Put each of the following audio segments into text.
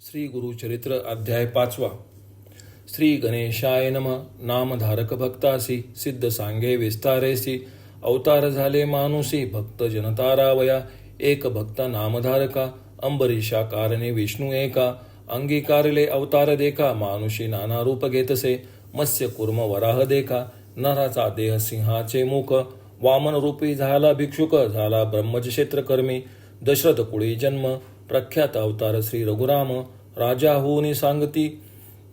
श्री गुरुचरित्र अध्याय 5. श्री गणेशाय नमः. नामधारक भक्तासी सिद्ध सांगे विस्तारेसी. अवतार झाले मानुसी भक्त जनतारावया. एक भक्त नामधारका अंबरीशा कारणे विष्णू एका. अंगीकारले अवतार देखा मानुषी नाना रूप घेतसे. मत्स्य कुर्म वराह देखा नराचा देह सिंहाचे मुख. वामन रूपी झाला भिक्षुक झाला ब्रह्मक्षेत्र कर्मी. दशरथ कुळी जन्म प्रख्यात अवतार श्री रघुराम. राजा होऊनी सांगती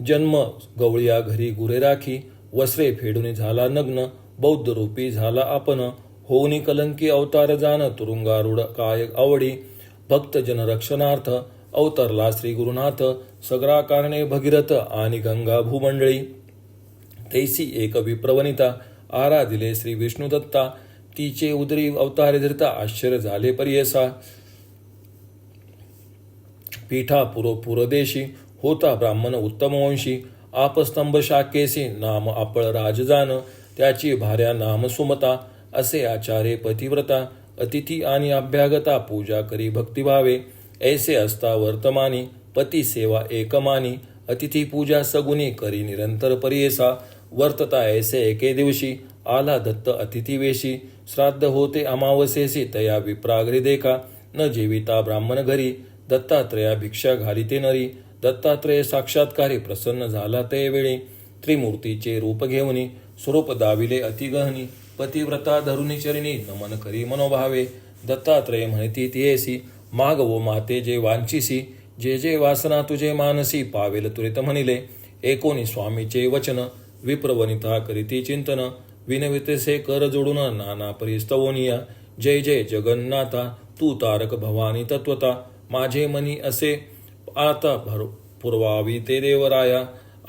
जन्म गवळिया घरी गुरे राखी. वस्त्रे फेडून झाला नग्न बौद्ध रूपी झाला आपण. होऊनी कलंकी अवतार जाण तुरुंगारूढ काय आवडी. भक्त जन रक्षणार्थ अवतरला श्री गुरुनाथ. सगळा कारणे भगीरथ आणि गंगा भूमंडळी. तैसी एक विप्रवनिता आराधिले श्री विष्णुदत्ता. तिचे उदरी अवतारे धरता आश्चर्य झाले पर्यसा. पीठा पुरदेशी होता ब्राह्मण उत्तम वंशी. आपस्तंभ शाकेसी नाम आपळ राजजान. त्याची भार्या नाम सुमता असे आचार्य पतिव्रता. अतिथी आणि अभ्यागता पूजा करी भक्तिभावे. ऐसे असता वर्तमानी पती सेवा एकमानी. अतिथी पूजा सगुनी करी निरंतर पर्येसा. वर्तता ऐसे एके दिवशी आला दत्त अतिथी वेशी. श्राद्ध होते अमावस्येसी तया विप्राग्री देखा. न जेविता ब्राह्मण घरी दत्तात्रया भिक्षा घालिते नरी. दत्तात्रय साक्षात्कारी प्रसन्न झाला ते वेळी. त्रिमूर्तीचे रूप घेऊनी स्वरूप दाविले अतिगहनी. पतिव्रता धरुनी चरिणी नमन करी मनोभावे. दत्तात्रय म्हणती तियेसी मागवो माते जे वांचिसी. जे जे वासना तुझे मानसी पावेल तुरित म्हणिले. एकोणी स्वामीचे वचन विप्रवनिता करीती चिंतन. विनवितसे कर जोडून नाना परिस्तवोनिया. जय जय जगन्नाथा तू तारक भवानी तत्वता. माझे मनी असे आता पुरवावी ते देवराया.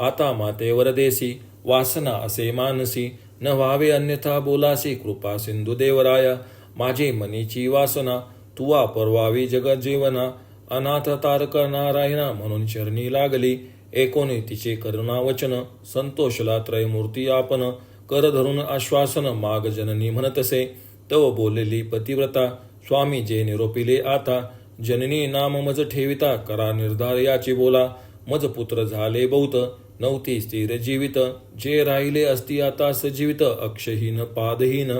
आता मातेवर देसी वासना असे मानसी. न व्हावे अन्यथा बोलासी कृपा सिंधू देवराया. माझे मनीची वासना तुवा परवावी जगज्जीवना. अनाथ तारक नारायणा म्हणून चरणी लागली. एकोणी तिचे करुणा वचन संतोषला त्रयमूर्ती आपण. कर धरून आश्वासन माग जननी म्हणतसे. तव बोललेली पतिव्रता स्वामी जे निरोपिले आता. जननी नाम मज ठेविता करा निर्धार याची बोला. मज पुत्र झाले बहुत नव्हती स्थिर जीवित. जे राहिले असती आता सजीवित अक्षहीन पादहीन.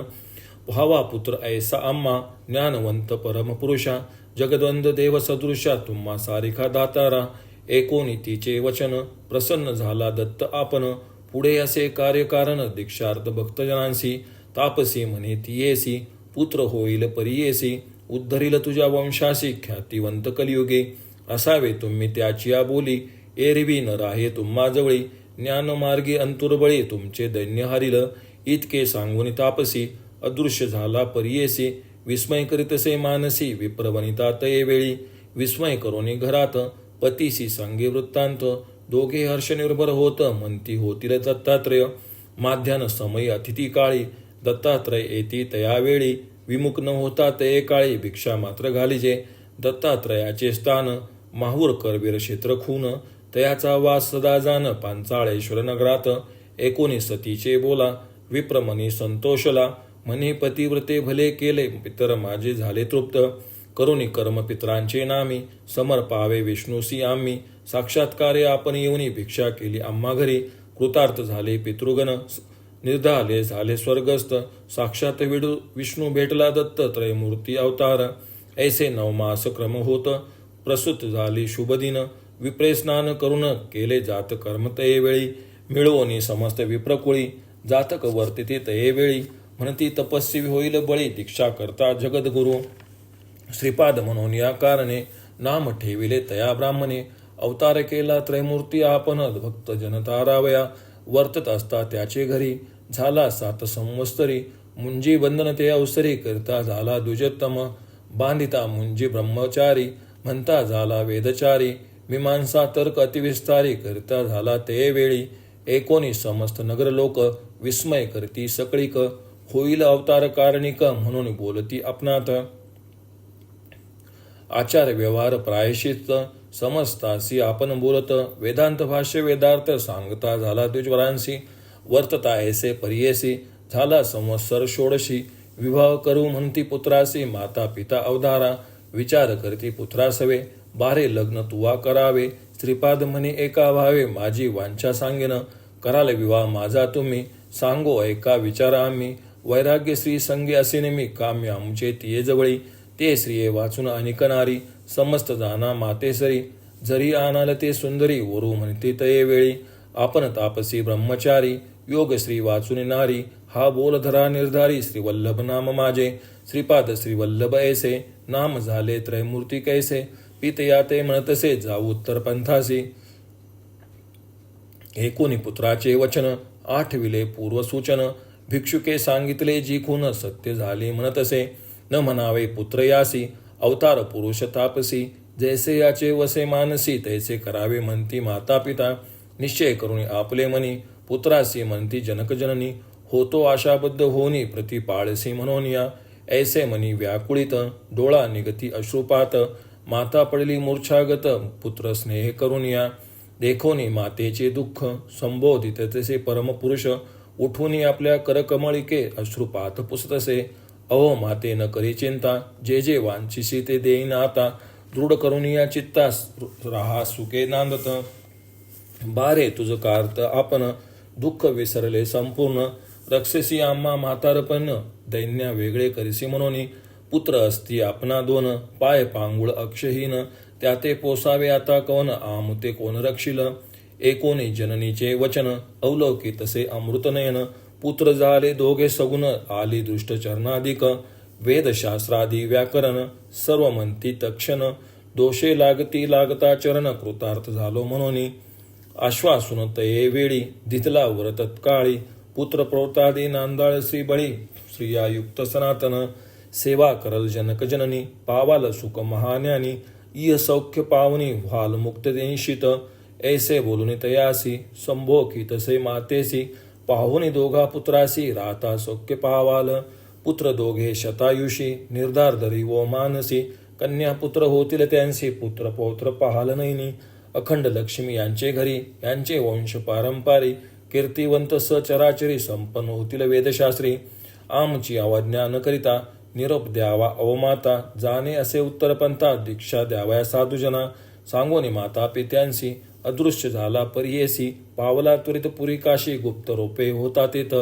व्हावा पुत्र ऐसा आम्हा ज्ञानवंत परमपुरुषा. जगद्वंद देव सदृशा तुम्हा सारिखा दातारा. एकोणी तिचे वचन प्रसन्न झाला दत्त आपण. पुढे असे कार्यकारण दीक्षार्थ भक्तजनांसी. तापसी म्हणे तियेसी पुत्र होईल परियेसी. उद्धरील तुझ्या वंशासी ख्यातिवंत कलियुगे. असावे तुम्ही त्याची या बोली. एरवी न राहे तुम्हा जवळी. ज्ञानमार्गी अंतुरबळी तुमचे दैन्य हरिल. इतके सांगून तापसी अदृश्य झाला परियेसी. विस्मय करीतसे मानसी विप्रवनिता तये वेळी. विस्मय करोनी घरात पतीसी सांगे वृत्तांत. दोघे हर्षनिर्भर होत म्हणती होतील दत्तात्रय. माध्यान समय अतिथी काळी दत्तात्रय येती तयावेळी. विमुख न होता ते काळी भिक्षा मात्र घालिजे. दत्तात्रयाचे स्थान माहूर करवीर क्षेत्र खून. तयाचा वास सदा जाण पांचाळेश्वर नगरात. एकोणी सतीचे बोला विप्रमनी संतोषला. म्हणे पतिव्रते भले केले पितर माझे झाले तृप्त. करुणी कर्म पितरांचे नामी समर्पावे विष्णूसी आम्ही. साक्षात्कारे आपण येऊनी भिक्षा केली आम्हा घरी. कृतार्थ झाले पितृगण निर्धाले झाले स्वर्गस्थ. साक्षात विष्णू भेटला दत्त त्रयमूर्ती अवतार. ऐसे 9 मास क्रम होत प्रसूत झाली शुभदिन. विप्रे स्नान करून केले जात कर्म तये वेळी. मिळवणी समस्त विप्रकुळी जातक वर्तिते तये वेळी. म्हणती तपस्वी होईल बळी दीक्षा करता जगद्गुरु. श्रीपाद म्हणून या कारणे नाम ठेविले तया ब्राह्मणे. अवतार केला त्रयमूर्ती आपण भक्त जनतारावया. वर्तत असता त्याचे घरी झाला 7 संवत्सरी. मुंजी बंधन ते अवसरी करता झाला द्विजोत्तम. बांधिता मुंजी ब्रह्मचारी म्हणता झाला वेदचारी. मीमांसा तर्क अतिविस्तारी करता झाला ते वेळी. एकोणी समस्त नगर लोक विस्मय करती सकळीक. होईल अवतार कारणिक म्हणून बोलती आपणात. आचार व्यवहार प्रायश्चित्त समजतासी आपण बोलत. वेदांत भाष्य वेदार्थ सांगता झाला द्विजवरांसी. वर्तता ऐसे परियेसी झाला संवत्सर षोडशी. विवाह करू म्हणती पुत्रासी माता पिता अवधारा. विचार करती पुत्रासवे बारे लग्न तुवा करावे. श्रीपाद म्हणे एका भावे माझी वांछा सांगेन, कराल विवाह माझा तुम्ही, सांगो ऐका विचारा आम्ही. वैराग्य श्री संगे असे नेमी, काम्य आमचे तिये जवळी. ते श्रिये वाचून अनिकनारी, समस्त जाना मातेसरी. जरी आनाल ते सुंदरी, वरू म्हणते तये वेळी. आपण तापसी ब्रह्मचारी, योग श्री वाचून नारी. हा बोल धरा निर्धारी, श्रीवल्लभ नाम माझे. श्रीपाद श्रीवल्लभ ऐसे, नाम झाले त्रयमूर्ती कैसे. पितया ते म्हणतसे, जाऊ उत्तर पंथासी. एकोणी पुत्राचे वचन, आठविले पूर्वसूचन. भिक्षुके सांगितले जिखून, सत्य झाले म्हणतसे. न म्हणावे पुत्र यासी, अवतार पुरुष तापसी. जैसे याचे वसे मानसी, तैसे करावे म्हणती माता पिता. निश्चय करून आपले मनी, पुत्रासी म्हणती जनक जननी. होतो आशाबद्ध होनी, प्रतिपाळसी म्हणून या. ऐसे मनी व्याकुळित, डोळा निगती अश्रुपात. माता पडली मूर्छागत, पुत्र स्नेह करून या. देखोनी मातेचे दुःख, संबोधित तसे परमपुरुष. उठून आपल्या करकमळिके, अश्रुपात पुसतसे. अहो माते न करी चिंता, जे जे वांछिसी ते देईन आता. दृढ करून या चित्तास, राहा सुखे नांदत. बारे तुझ कार्त आपण, दुःख विसरले संपूर्ण. रक्षसी आम्हा म्हातारपण, दैन्या वेगळे करिसी म्हणून. पुत्र असती आपणा दोन, पाय पांगुळ अक्षहीन. त्याते पोसावे आता कवन, आमुते कोण रक्षिल. एकोणी जननीचे वचन, अवलौकी तसे अमृतनयन. पुत्र झाले दोघे सगुण, आली दुष्ट चरणाधिक. वेदशास्त्रादी व्याकरण, सर्व म्हणती तक्षण. दोषे लागती लागता चरण, कृतार्थ झालो म्हणून. आश्वासून तये वेळी, दितला वर तत्काळी. पुत्र प्रोतादी नांदाळ श्री बळी, स्त्रियायुक्त सनातन. सेवा करल जनक जननी, पावाल सुख महाज्ञानी. इय सौख्य पावनी, व्हाल मुक्त देंशित. ऐसे बोलून तयासी, संभोखी तसे मातेसी. पाहुनी दोघा पुत्रासी, राता सौख्य पावाल. पुत्र दोघे शतायुषी, निर्धार धरी वो मानसी. कन्या पुत्र होतील त्यांसी, पुत्र पौत्र पाहाल नैनी. अखंड लक्ष्मी यांचे घरी, यांचे वंश पारंपारी. कीर्तिवंत सचराचरी, संपन्न होतील वेदशास्त्री. आमची अवज्ञा न करिता, निरोप द्यावा अवमाता. जाणे असे उत्तर पंथा, दीक्षा द्यावया साधुजना. सांगोनी माता पित्यांसी, अदृश्य झाला परियेसी. पावला त्वरित पुरी काशी, गुप्त रोपे होता तेथ.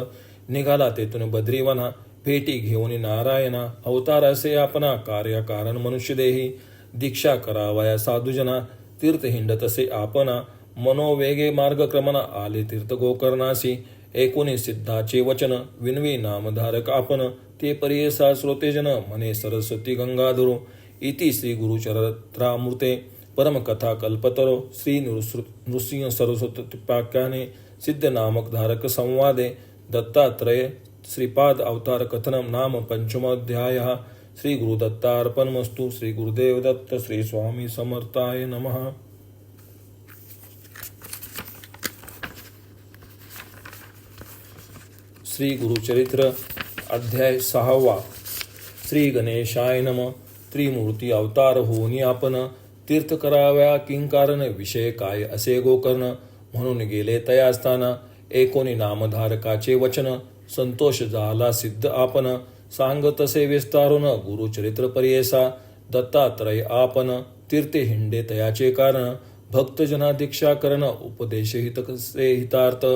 निघाला तेथून बद्रीवना, भेटी घेऊन नारायणा. अवतार असे आपणा, कार्यकारण मनुष्य देही. दीक्षा करावया साधुजना, तीर्थ हिंड तसे आपणा. मनोवेगे मार्गक्रमणा, आले तीर्थ गोकर्णासी. एकोणी सिद्धाचे वचन, विनवी नामधारक आपण. ते परियेसा श्रोतेजन, म्हणे सरस्वती गंगाधरो. इति श्री गुरुचरित्रामृते परमकथा कल्पतरो. श्री नृसिंह सरस्वतीपाख्याने सिद्ध नामक धारक संवादे. दत्तात्रय श्रीपाद अवतार कथनम नाम पंचमोऽध्यायः. श्री गुरुदत्तार्पणमस्तु. श्री गुरुदेव दत्त. श्री स्वामी समर्थाय नमः. श्री गुरुचरित्र अध्याय 6. श्री गणेशाय नम. त्रिमूर्ती अवतार होनी आपण, तीर्थ कराव्या किंकारण. विषय काय असे गोकर्ण, म्हणून गेले तयास्थाना. एकोणी नामधारकाचे वचन, संतोष झाला सिद्ध आपण. सांग तसे विस्तारून, गुरुचरित्र परियेसा. दत्तात्रय आपण, तीर्थे हिंडे तयाचे कारण. भक्तजना दीक्षा करण, उपदेश हितकसे हितार्थ.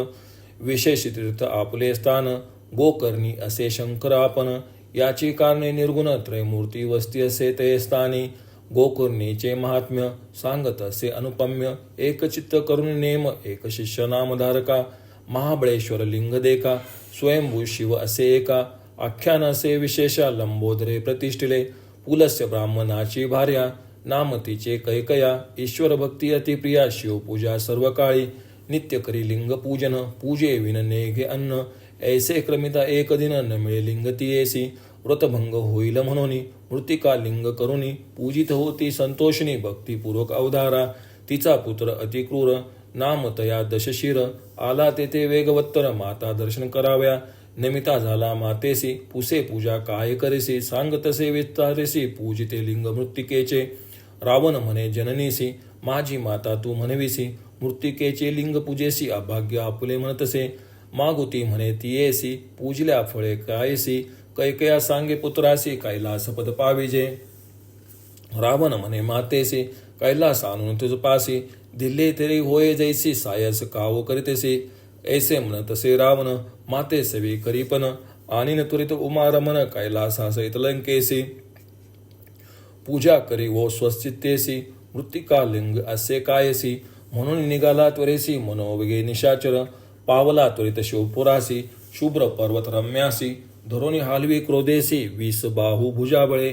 विशेष तीर्थ आपले स्थान, गोकर्णी असे शंकर आपण. याची कारणे निर्गुण, त्रयमूर्ती वस्ती असे ते स्थानी. गोकर्णीचे महात्म्य, सांगत असे अनुपम्य. एकचित्त करून नेम, एक शिष्य नामधारका. महाबळेश्वर लिंग देखा, स्वयंभू शिव असे एका. आख्यान असे विशेषा, लंबोदरे प्रतिष्ठिले. पुलस्य ब्राह्मणाची भार्या, नाम तिचे कैकया. ईश्वर भक्ती अतिप्रिया, शिवपूजा सर्व काळी. नित्य करी लिंग पूजन, पूजे विन नेघे अन्न. ऐसे क्रमिता एक दिन, न मिळे लिंग तियेसी. व्रतभंग होईल म्हणून, मृतिका लिंग करुणी. पूजित होती संतोषिनी, भक्तिपूर्वक अवधारा. तिचा पुत्र अतिक्रूर, नाम तया दशशिर. आला तेथे वेगवत्तर, माता दर्शन कराव्या. नमिता झाला मातेसी, पुसे पूजा काय करेसी. सांग तसे विस्तारेसी, पूजिते लिंग मृत्तिकेचे. रावण म्हणे जननीसी, माझी माता तू म्हणविसी. मृत्तिकेचे लिंग पूजेसी, अभाग्य आपुले म्हणतसे. मागुती म्हणे तियेसी, पूजल्या फळे कायसी. कैकया सांगे पुत्रासी, कैलासपद पाविजे. रावण म्हणे मातेसी, कैलास आणून तुझ पासी. दिल्ले तरी होय जैसी सायस काव करीतसे. ऐसे म्हणतसे रावण माते सेवे करीपन. आणि त्वरित उमा रमन कैलासासहित लंकेसी. पूजा करी वो स्वचित्तेसी. मृत्तिका लिंग असे कायसी. म्हणून निघाला त्वरेसी मनोवेगे निशाचर. पावला त्वरित शिवपुरासी. शुभ्र पर्वत रम्यासी. धरोनी हालवी क्रोधेसी. 20 बाहू भुजाबळे.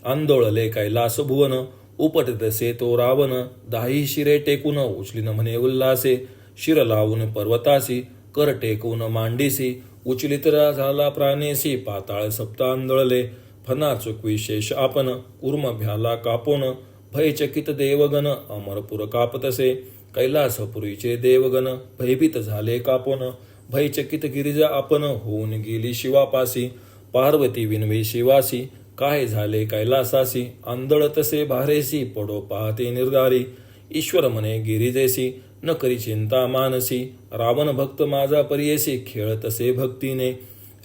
आंदोळले कैलास भुवन. उपटतसे तो रावण. 10 शिरे टेकून उचलीन म्हणे उल्हासे. शिर लावून पर्वतासी. कर टेकून मांडीसी. उचलित झाला प्राणेसी. पाताळ सप्त आंदोळले. फना चुकवी शेष आपण. उर्म भ्याला कापोन. भयचकित देवगण अमरपुर कापतसे. कैलासपुरीचे देवगण भयभीत झाले कापोन. भयचकित गिरिजा आपण. होऊन गेली शिवापासी. पार्वती विनवी शिवासी. काय झाले कैलासासी. आंदळतसे भारेसी. पडो पाहते निर्धारी. ईश्वर म्हणे गिरिजेसी. न करी चिंता मानसी. रावण भक्त माझा परियेसी. खेळतसे भक्तीने.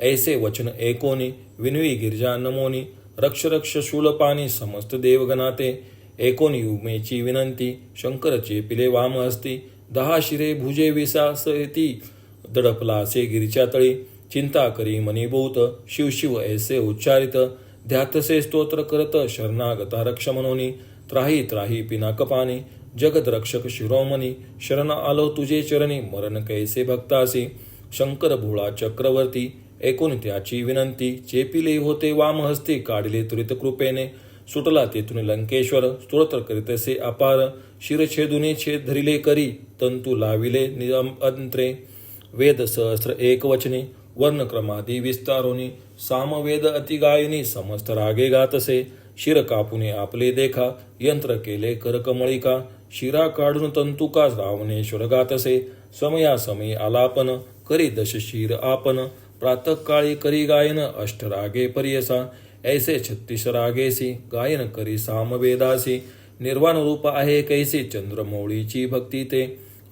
ऐसे वचन एकोनी. विनवी गिरिजा नमोनी. रक्ष रक्ष शूलपाणी समस्त देवगणाते. एकोनी उमेची विनंती. शंकर चेपिले वाम हस्ती. 10 शिरे भुजे विसासती. दडपलासे गिरीच्या तळी. चिंता करी मनीभूत. शिव शिव ऐसे उच्चारित. ध्यातसे स्तोत्र करत. शरणागता रक्ष मनोनी. त्राही त्राही पिनाकपानी. जगद रक्षक शिरोमणी. शरण आलो तुझे चरणी. मरण कैसे भक्तासी. शंकर भोळा चक्रवर्ती. ऐकून त्याची विनंती. चेपिले होते वामहस्ती. काढले त्वरित कृपेने. सुटला तेथून लंकेश्वर. स्तोत्र करीतसे अपार. शिरछेदुने छेद धरिले करी. तंतू लाविले अंत्रे. वेद सहस्र एक वचनी. वर्णक्रमादी विस्तारोनी. सामवेद अतिगायनी. समस्त रागे गातसे. शिर कापुने आपले देखा. यंत्र केले करकमळिका. शिरा काढून तंतुका. रावणेश्वर गातसे. समयासमयी आलापन. करी दशशीर आपण. प्रातःकाळी करी गायन. अष्टरागे पर्यसा. ऐसे 36 रागेसी. गायन करी सामवेदासी. निर्वाण रूप आहे कैसी. चंद्रमौळीची भक्ती ते.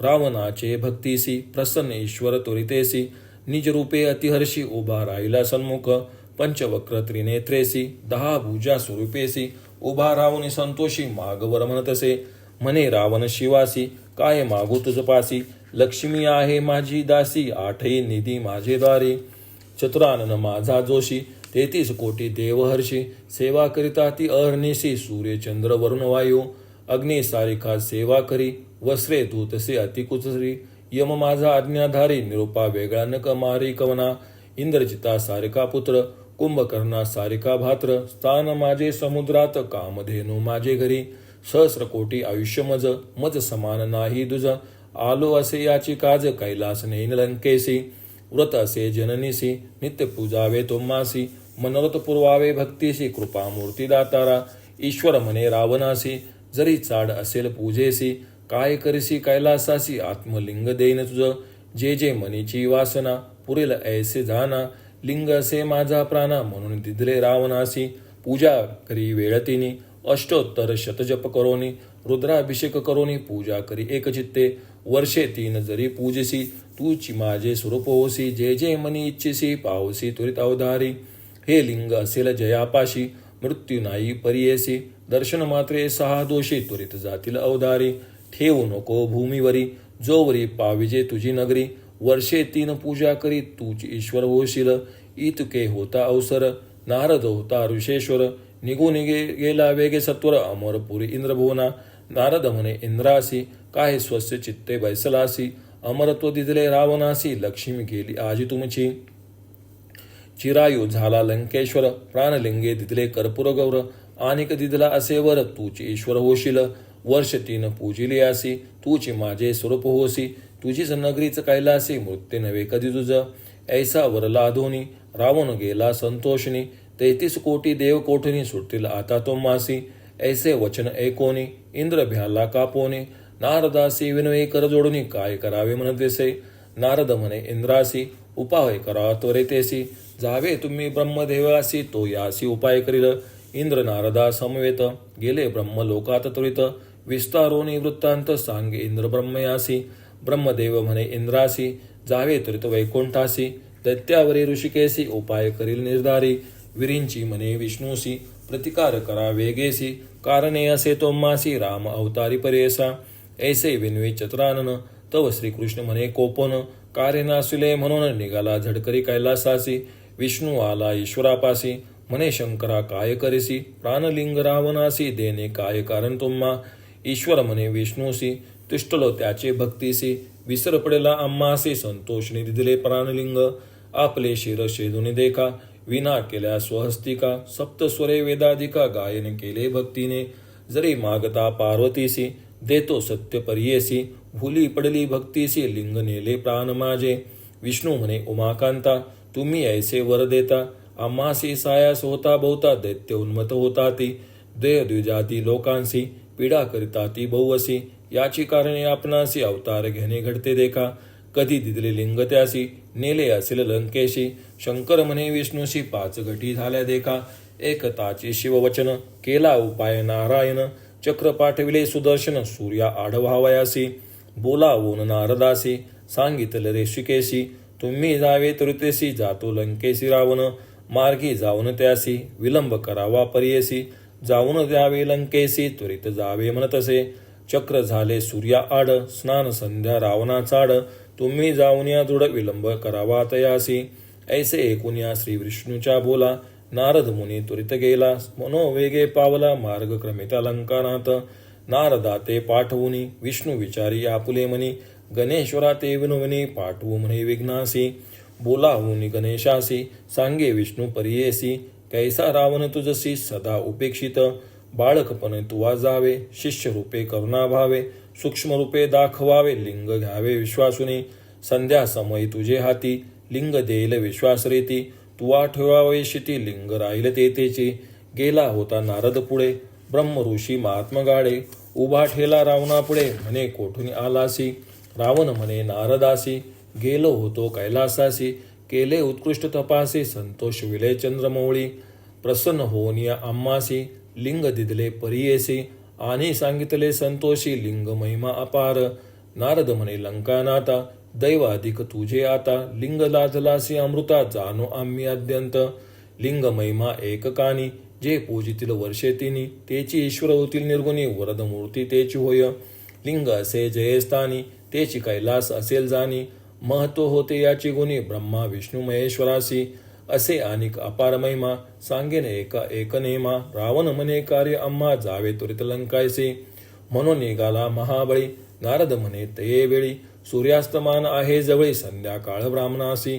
रावणाचे भक्तीसी. प्रसन्न ईश्वर त्वरितेसी. निज रूपे अतिहर्षी. उभा राहिला सन्मुख. पंचवक्र त्रिनेत्रेसी. 10 भुजा स्वरूपेसी. उभा रावणी संतोषी. मागवर म्हणतसे. म्हणे रावण शिवासी. काय मागू तुझ पासी. लक्ष्मी आहे माझी दासी. 8ही निधी माझे द्वारी. चतुरानन माझा जोशी. 33 कोटी देवहर्षी. सेवा करिता ती अहर्निशी. सूर्य चंद्र वरुण वायू. अग्नी सारिका सेवा करी. वस्त्रे धूतसे अतिकुचरी. यम माझा आज्ञाधारी. निरुपा वेगळा न कमारी कवना. इंद्रजिता सारिका पुत्र. कुंभकर्णा सारिका भात्र. स्थान माझे समुद्रात. कामधेनु माझे घरी. सहस्र कोटी आयुष्य मज. मज समान नाही दुज. आलो असे याची काज. कैलास नेन लंकेसी. व्रत असे जननीसी. नित्य पूजावे तुम्हासी. मनोरथ पुरवावे भक्तीसी. कृपामूर्ती दातारा. ईश्वर म्हणे रावणासी. जरी चाड असेल पूजेसी. काय करसी कैलासासी. आत्मलिंग देईन तुझ. जे जे मनीची वासना. पुरेल ऐसे जाना. लिंग असे माझा प्राणा. म्हणून दिदले रावणासी. पूजा करी वेळतिनी. अष्टोत्तर शतजप करोनी. रुद्राभिषेक करोनी. पूजा करी एकचित्ते. वर्षे 3 जरी पूजसी. तूची माझे स्वरूप होसी. जे जे मनी इच्छिसी. पावसी त्वरित अवधारी. हे लिंग असेल जयापाशी. मृत्यू नाही परियेसी. दर्शन मात्रे 6 दोषी. त्वरित जातील अवधारी. ठेवू नको भूमीवरी. जोवरी पाविजे तुझी नगरी. वर्षे 3 पूजा करी. तूच ईश्वर होशील. इतके होता अवसर. नारद होता ऋषेश्वर. निघून गेला वेगे सत्वर. अमरपुरी इंद्रभुवना. नारद म्हणे इंद्रासी. काय स्वस्य चित्ते बैसलासी. अमरत्व दिदले रावणासी. लक्ष्मी गेली आजी तुमची. चिरायू झाला लंकेश्वर. प्राणलिंगे दिदले कर्पूर गौर. आनिक दिदला असे वर. तूच ईश्वर होशील. वर्ष 3 पूजिली आसी. तूची माझे स्वरूप होसी. तुझीच नगरीच कैलासी. मृत्यू नव्हे कधी तुझ. ऐसा वर लाधोनी. रावण गेला संतोषनी. 33 कोटी देव कोठनी. सुटतील आता तुम्हासी. ऐसे वचन ऐकोनी. इंद्र भ्याला कापोनी. नारदासी विनवे कर जोडूनी. काय करावे म्हणतेसे. नारद म्हणे इंद्रासी. उपाय करा त्वरेतेसी. जावे तुम्ही ब्रह्मदेवासी. तो यासी उपाय करील. इंद्र नारदा समवेत. गेले ब्रह्मलोकात त्वरित. विस्तारोनी वृत्तांत सांगे इंद्र ब्रह्मयासी. ब्रह्मदेव म्हणे इंद्रासी. जावे त्वरित वैकुंठासी. दैत्यावरी ऋषिकेसी. उपाय करील निर्धारी. विरींची म्हणे विष्णूसी. प्रतिकार करा वेगेसी. कारणे असे तोमासी. राम अवतारी परेसा. ऐसे विनवी चतुरानन तव श्रीकृष्ण म्हणे कोपन कार्य नासिले म्हणून निघाला झडकरी कैलासासी विष्णू आला ईश्वरापासी म्हणे शंकरा काय करेसी प्राणलिंग रावणासी देणे काय कारण तुम्हा ईश्वर म्हणे विष्णूसी तुष्टलो त्याचे भक्तीसी विसर पडेला आम्हासी संतोषने दिले प्राणलिंग आपले शिर शेदुनी देखा विना केल्या स्वहस्तिका सप्तस्वरे वेदाधिका गायन केले भक्तीने जरी मागता पार्वतीसी देतो सत्य पर्येसी भुली पडली भक्तीसी लिंग नेले प्राण माझे विष्णू म्हणे उमाकांता तुम्ही ऐसे वर देता आम्हासी सायास होता बहुता दैत्य उन्मत होता ती द्विजाती लोकांसी पीडा करिता ती बहुवसी याची कारणे आपणासी अवतार घेणे घडते देखा कधी दिदले लिंग त्यासी नेले असेल लंकेशी शंकर म्हणे विष्णूशी 5 घटी झाल्या देखा एकताचे शिववचन केला उपाय नारायण चक्र पाठविले सुदर्शन सूर्या आढवावयासी बोलावून नारदासी सांगितले ऋषिकेशी तुम्ही जावे त्रुतेसी जातो लंकेशी रावण मार्गी जाऊन त्यासी विलंब करावा पर्येसी जाऊन द्यावे लंकेसी त्वरित जावे म्हणतसे चक्र झाले सूर्या आड स्नान संध्या रावणाचाड तुम्ही जाऊन या दृढ विलंब करावा तयासी ऐसे ऐकून या श्री विष्णूच्या बोला नारद मुनी त्वरित गेला मनोवेगे पावला मार्ग क्रमिता लंकानाथ नारदा ते पाठवुनी विष्णू विचारी आपुले मनी गणेश्वरा ते विनुवनी पाठवू म्हणे विघ्नासी बोलावून गणेशासी सांगे विष्णू पर्येसी कैसा रावण तुझसी सदा उपेक्षित बाळकपणे तुवा जावे शिष्य रूपे करुणा भावे सूक्ष्म रूपे दाखवावे लिंग घ्यावे विश्वासुनी संध्या समय तुझे हाती लिंग देईल विश्वास रीती तुवा ठेवावे शिती लिंग राहील तेतेची गेला होता नारद पुढे ब्रह्म ऋषी महात्मा गाडे उभा ठेला रावणा पुढे म्हणे कोठून आलासी रावण म्हणे नारदासी गेलो होतो कैलासासी केले उत्कृष्ट तपासी संतोष विले चंद्रमौळी प्रसन्न होऊन या आम्हासी लिंग दिदले परियेसी आणि सांगितले संतोषी लिंग महिमा अपार नारद म्हणे लंकानाथा दैव अधिक तुझे आता लिंग लाजलासी अमृता जाणो आम्ही अद्यंत लिंग महिमा एककानी जे पूजितील वर्षे तिनी तेची ईश्वर होतील निर्गुणी वरद मूर्ती तेची होय लिंग असे जयस्थानी तेची कैलास असेल जाणी महत्व होते याची गुणी ब्रह्मा विष्णू महेश्वरासी असे अनिक अपार महिमा सांगेन एक नेमा रावण म्हणे कार्य आम्हा जावे त्वरित लंकायसी म्हणून निघाला महाबळी नारद म्हणे ते वेळी सूर्यास्तमान आहे जवळी संध्याकाळ ब्राह्मणासी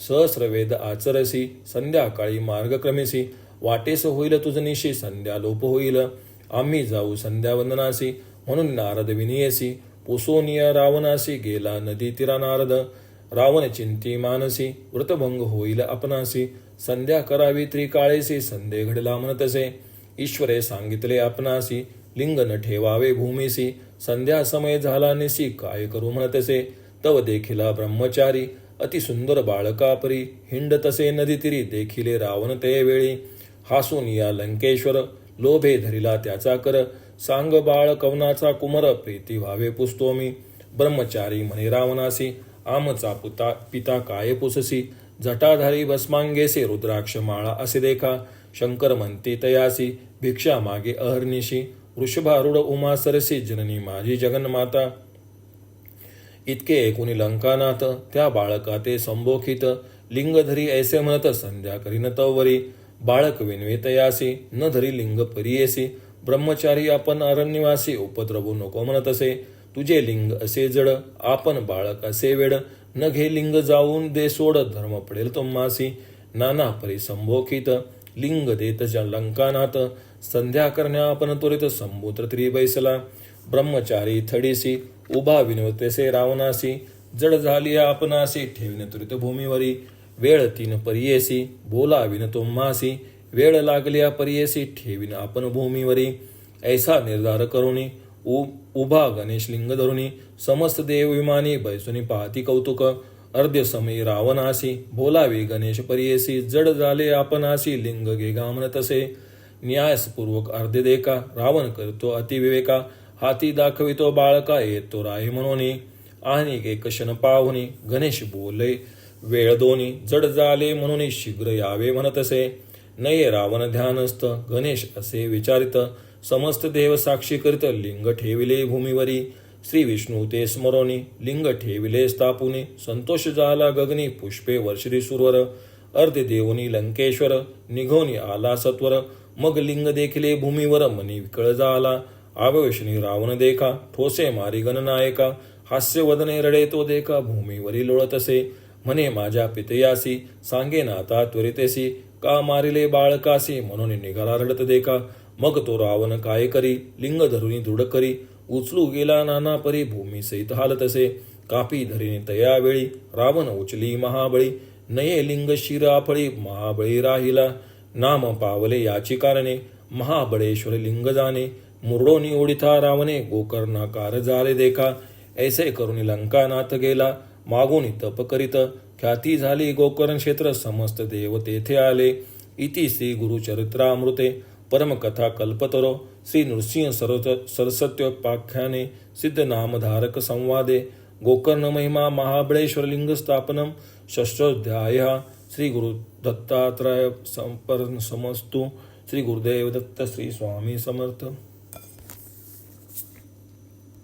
सहस्रवेद आचरसी संध्याकाळी मार्गक्रमेसी वाटेस होईल तुझनिशी संध्या लोप होईल आम्ही जाऊ संध्या वंदनासी म्हणून नारद विनियसी पुसोनिया रावणासी गेला नदी तीरा नारद रावण चिंती मानसी व्रतभंग होईल आपणासी संध्या करावी त्रिकाळेसी संधे घडला म्हणतसे ईश्वरे सांगितले आपणासी लिंग न ठेवावे भूमीसी संध्या समय झाला निसी काय करू म्हणतसे तव देखिला ब्रह्मचारी अति सुंदर बाळका परी हिंड तसे नदी तिरी देखिले रावण ते वेळी हासून या लंकेश्वर लोभे धरिला त्याचा कर सांग बाळ कवनाचा कुमर प्रीती व्हावे पुसतो मी ब्रह्मचारी म्हणे रावणासी आमचा पिता काय पुससी जटाधारी भस्मांगेसी रुद्राक्ष माळा असे देखा शंकर म्हणते तयासी भिक्षा मागे अहर्निशी वृषभारूढ उमा सरसी जननी माझी जगन्माता इतके ऐकून लंकानाथ त्या बाळका ते संबोखित लिंग धरी ऐसे म्हणत संध्या करीन तवरी बाळक विनवे तयासी न धरी लिंग परियेसी ब्रह्मचारी आपण अरण्यवासी उपद्रवू नको म्हणतसे तुझे लिंग असे जड आपण बाळक असे वेड न घे लिंग जाऊन दे सोड धर्म पडेल तुम्हासी नाना परी संभोखित लिंग देत लंकानाथ संध्या करण्या आपण त्वरित संभूत्र त्री बैसला ब्रह्मचारी थडीसी उभा विनवतेसे रावणासी जड झाली आपणासी ठेविन त्वरित भूमीवरी वेळ 3 परियेसी बोलाविन तुम्हासी वेळ लागल्या परियेसी ठेविन आपण भूमीवरी ऐसा निर्धार करुणी उभा गणेश लिंग धरुणी समस्त देव विमानी बैसुनी पाहती कौतुक अर्ध्य समय रावणासी बोलावी गणेश परियेसी जड झाले आपणासी लिंग गे गामन तसे न्यायपूर्वक अर्धे देखा रावण करतो अतिविवेका हाती दाखवितो बाळका येतो राय म्हणून आणि एक क्षण पाहुनी गणेश बोले वेळ दोन्ही जड झाले म्हणून शीघ्र यावे म्हणतसे नये रावण ध्यानस्थ गणेश असे विचारित समस्त देव साक्षी करीत लिंग ठेविले भूमीवरी श्री विष्णू ते स्मरोनी लिंग ठेविले स्थापुनी संतोष झाला गगनी पुष्पे वर्षरी सुरवर अर्धे देवनी लंकेश्वर निघोनी आला सत्वर मग लिंग देखिले भूमीवर मनी विकळ झाला आवेशनी रावण देखा ठोसे मारी गणनायका हास्य वदने रडे तो देखा भूमीवरी लोळतसे म्हणे माझ्या पितयासी सांगे नाता त्वरितेसी का मारिले बाळकासी म्हणून निघाला रडत देखा मग तो रावण काय करी लिंग धरुनी दृढ करी उचलू गेला नाना परी भूमी सहित हालतसे कापी धरिणी तयावेळी रावण उचली महाबळी नये लिंग शिर आपळी महाबळी राहिला नाम पावले याची कारणे महाबळेश्वर लिंग जाणे मुरडोनी ओढिता रावणे गोकर्णाकार झाले देखा ऐसे करुणी लंकानाथ गेला मागून तप करीत ख्याती झाली गोकर्ण क्षेत्र समस्त देव तेथे आले इति श्री गुरुचरित्रामृते परमकथा कल्पतरो श्री नृसिंह सरस्वत्योपाख्याने सिद्ध नामधारक संवादे गोकर्ण महिमा महाबळेश्वर लिंग स्थापनम षष्ठोध्याय श्री गुरु दत्तात्रय समस्तु श्री गुरुदेव दत्त श्री स्वामी समर्थ।